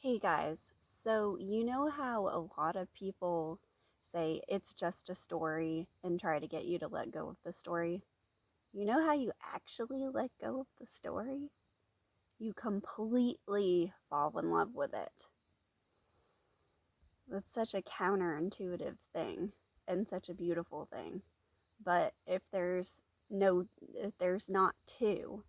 Hey guys, so you know how a lot of people say it's just a story and try to get you to let go of the story? You know how you actually let go of the story? You completely fall in love with it. That's such a counterintuitive thing and such a beautiful thing. But if there's not two,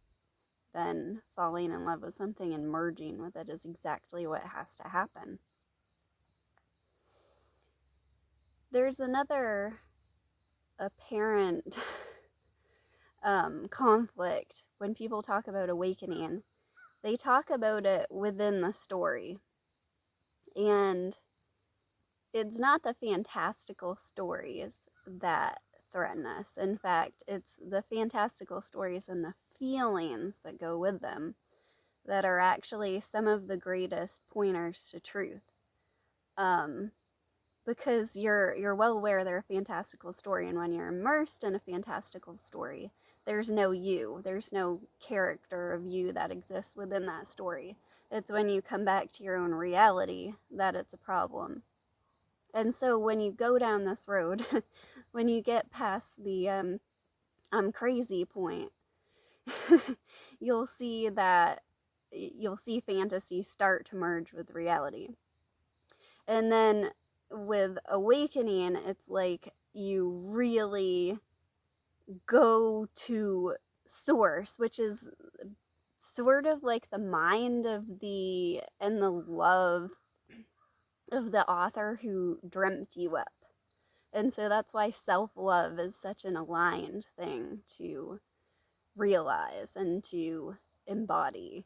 then falling in love with something and merging with it is exactly what has to happen. There's another apparent conflict when people talk about awakening. They talk about it within the story, and it's not the fantastical stories that threaten us. In fact, it's the fantastical stories and the feelings that go with them that are actually some of the greatest pointers to truth. Because you're well aware they're a fantastical story, and when you're immersed in a fantastical story, there's no you, there's no character of you that exists within that story. It's when you come back to your own reality that it's a problem. And so when you go down this road, when you get past the I'm crazy point, you'll see fantasy start to merge with reality. And then with awakening, it's like you really go to source, which is sort of like the mind of the love of the author who dreamt you up. And so that's why self-love is such an aligned thing to realize and to embody,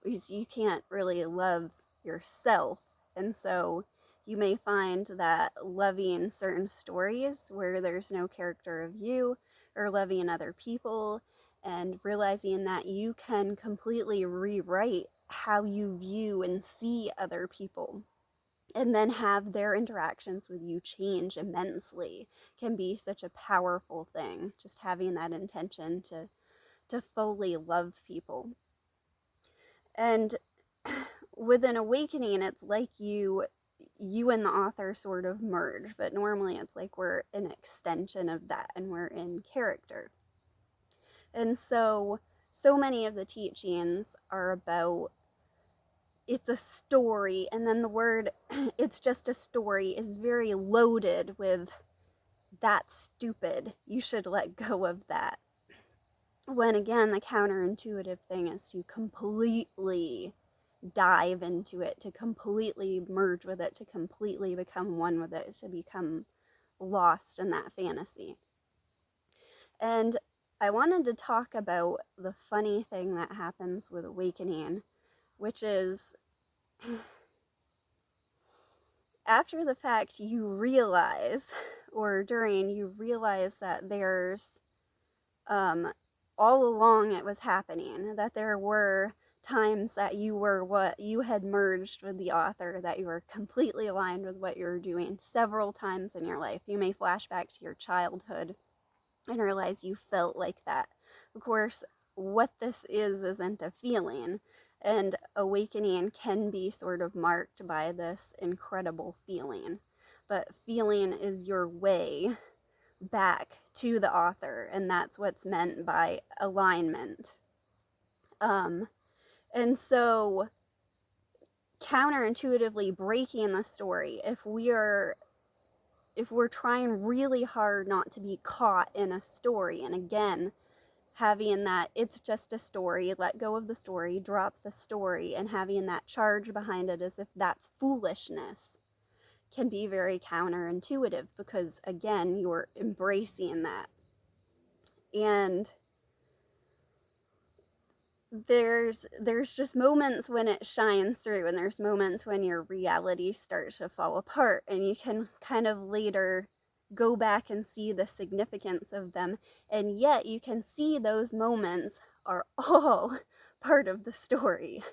because you can't really love yourself. And so you may find that loving certain stories where there's no character of you, or loving other people and realizing that you can completely rewrite how you view and see other people, and then have their interactions with you change immensely, can be such a powerful thing. Just having that intention to fully love people. And with an awakening, it's like you and the author sort of merge, but normally it's like we're an extension of that and we're in character. And so many of the teachings are about it's a story, and then the word it's just a story is very loaded with that's stupid, you should let go of that. When again, the counterintuitive thing is to completely dive into it, to completely merge with it, to completely become one with it, to become lost in that fantasy. And I wanted to talk about the funny thing that happens with awakening, which is after the fact you realize, or during, you realize that there's all along it was happening, that there were times that you had merged with the author, that you were completely aligned with what you were doing several times in your life. You may flash back to your childhood and realize you felt like that. Of course, what this isn't a feeling, and awakening can be sort of marked by this incredible feeling. But feeling is your way back to the author, and that's what's meant by alignment. And so counterintuitively breaking the story, if we're trying really hard not to be caught in a story, and again, having that it's just a story, let go of the story, drop the story, and having that charge behind it as if that's foolishness, can be very counterintuitive, because again, you're embracing that. And there's just moments when it shines through, and there's moments when your reality starts to fall apart, and you can kind of later go back and see the significance of them, and yet you can see those moments are all part of the story.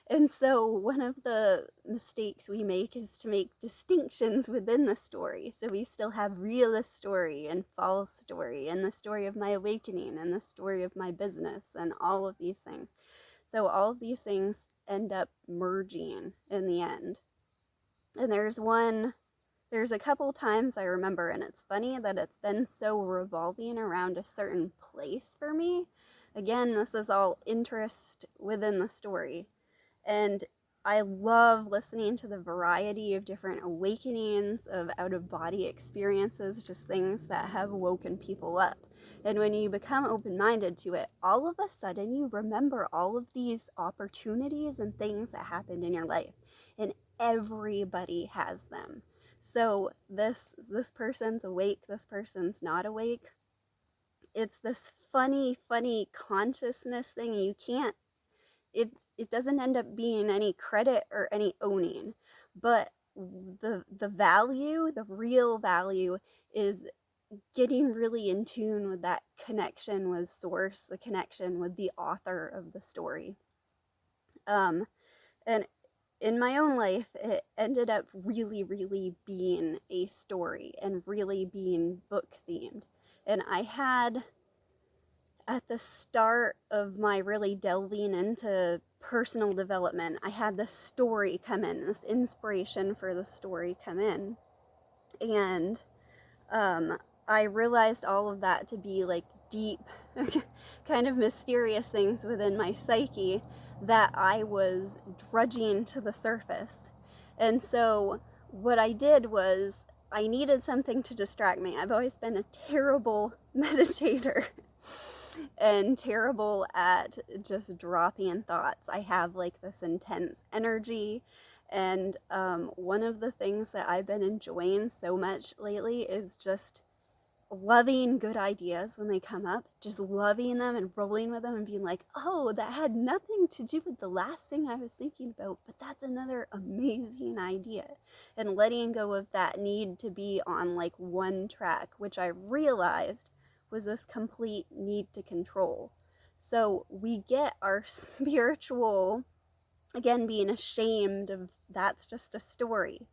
And so one of the mistakes we make is to make distinctions within the story. So we still have realist story and false story, and the story of my awakening, and the story of my business, and all of these things. So all of these things end up merging in the end. And there's a couple times I remember, and it's funny that it's been so revolving around a certain place for me. Again, this is all interest within the story. And I love listening to the variety of different awakenings, of out-of-body experiences, just things that have woken people up. And when you become open-minded to it, all of a sudden you remember all of these opportunities and things that happened in your life. And everybody has them. So this person's awake, this person's not awake. It's this funny consciousness thing. You can't, it doesn't end up being any credit or any owning, but the value, the real value, is getting really in tune with that connection with source, the connection with the author of the story. And in my own life, it ended up really being a story and really being book themed. And I had, at the start of my really delving into personal development, I had this story come in, this inspiration for the story come in. And I realized all of that to be like deep, kind of mysterious things within my psyche that I was drudging to the surface. And so what I did was I needed something to distract me. I've always been a terrible meditator and terrible at just dropping thoughts. I have like this intense energy. And one of the things that I've been enjoying so much lately is just loving good ideas when they come up, just loving them and rolling with them and being like, oh, that had nothing to do with the last thing I was thinking about, but that's another amazing idea. And letting go of that need to be on like one track, which I realized was this complete need to control. So we get our spiritual, again, being ashamed of that's just a story.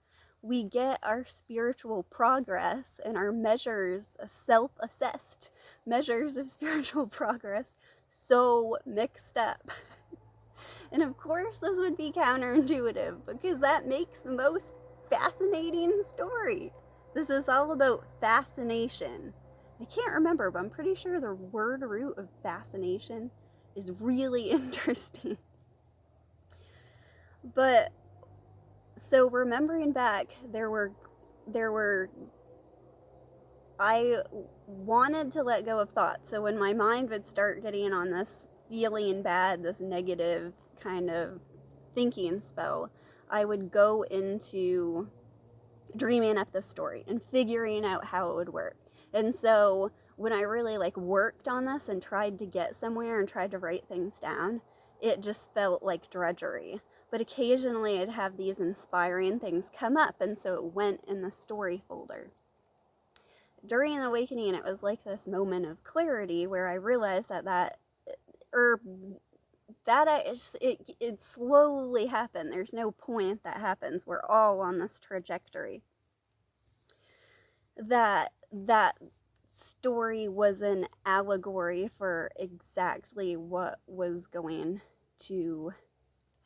We get our spiritual progress and our measures, self-assessed measures of spiritual progress, so mixed up. And of course this would be counterintuitive, because that makes the most fascinating story. This is all about fascination. I can't remember, but I'm pretty sure the word root of fascination is really interesting. But so remembering back, I wanted to let go of thoughts. So when my mind would start getting on this feeling bad, this negative kind of thinking spell, I would go into dreaming up this story and figuring out how it would work. And so when I really like worked on this and tried to get somewhere and tried to write things down, it just felt like drudgery. But occasionally I'd have these inspiring things come up, and so it went in the story folder. During the awakening, it was like this moment of clarity where I realized it slowly happened. There's no point that happens. We're all on this trajectory. That story was an allegory for exactly what was going to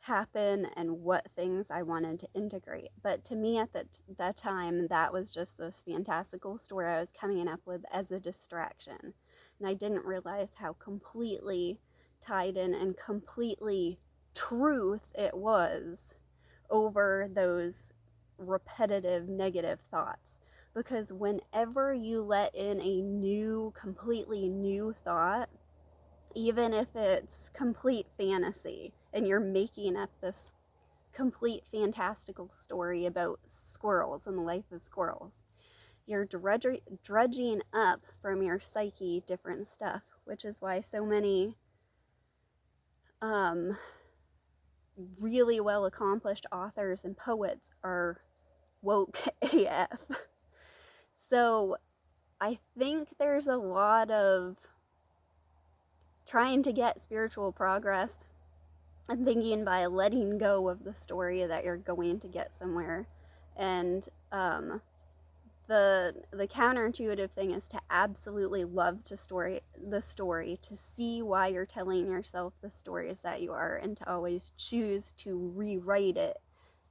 happen and what things I wanted to integrate. But to me at that time, that was just this fantastical story I was coming up with as a distraction. And I didn't realize how completely tied in and completely truth it was over those repetitive negative thoughts. Because whenever you let in a completely new thought, even if it's complete fantasy and you're making up this complete fantastical story about squirrels and the life of squirrels, you're drudging up from your psyche different stuff, which is why so many really well accomplished authors and poets are woke AF. So I think there's a lot of trying to get spiritual progress and thinking by letting go of the story that you're going to get somewhere, and the counterintuitive thing is to absolutely love the story, to see why you're telling yourself the stories that you are, and to always choose to rewrite it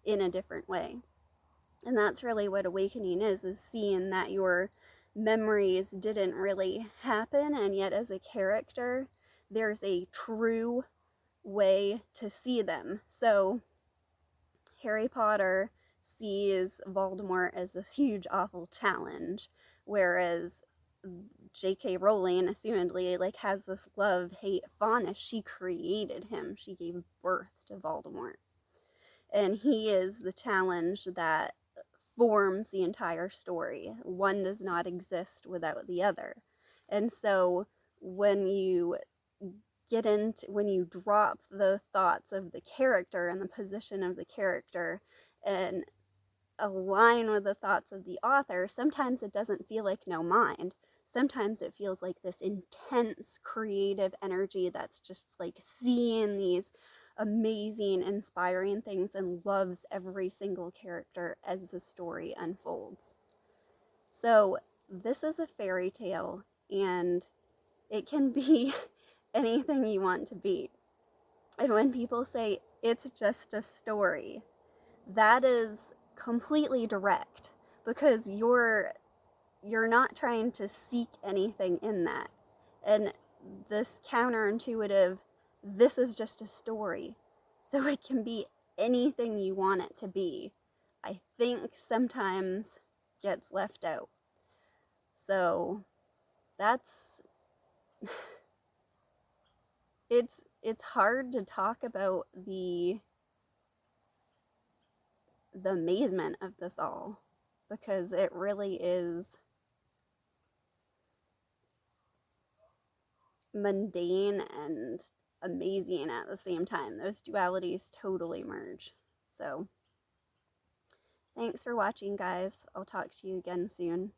in a different way. And that's really what awakening is seeing that your memories didn't really happen, and yet as a character, there's a true way to see them. So Harry Potter sees Voldemort as this huge, awful challenge, whereas J.K. Rowling, assumedly, like, has this love-hate fondness. She created him. She gave birth to Voldemort. And he is the challenge that forms the entire story. One does not exist without the other. And so when you when you drop the thoughts of the character and the position of the character and align with the thoughts of the author, sometimes it doesn't feel like no mind. Sometimes it feels like this intense creative energy that's just like seeing these amazing, inspiring things and loves every single character as the story unfolds. So this is a fairy tale, and it can be anything you want to be. And when people say it's just a story, that is completely direct, because you're not trying to seek anything in that. And this counterintuitive, this is just a story, so it can be anything you want it to be, I think sometimes gets left out. So that's it's hard to talk about the amazement of this all, because it really is mundane and amazing at the same time. Those dualities totally merge. So thanks for watching, guys. I'll talk to you again soon.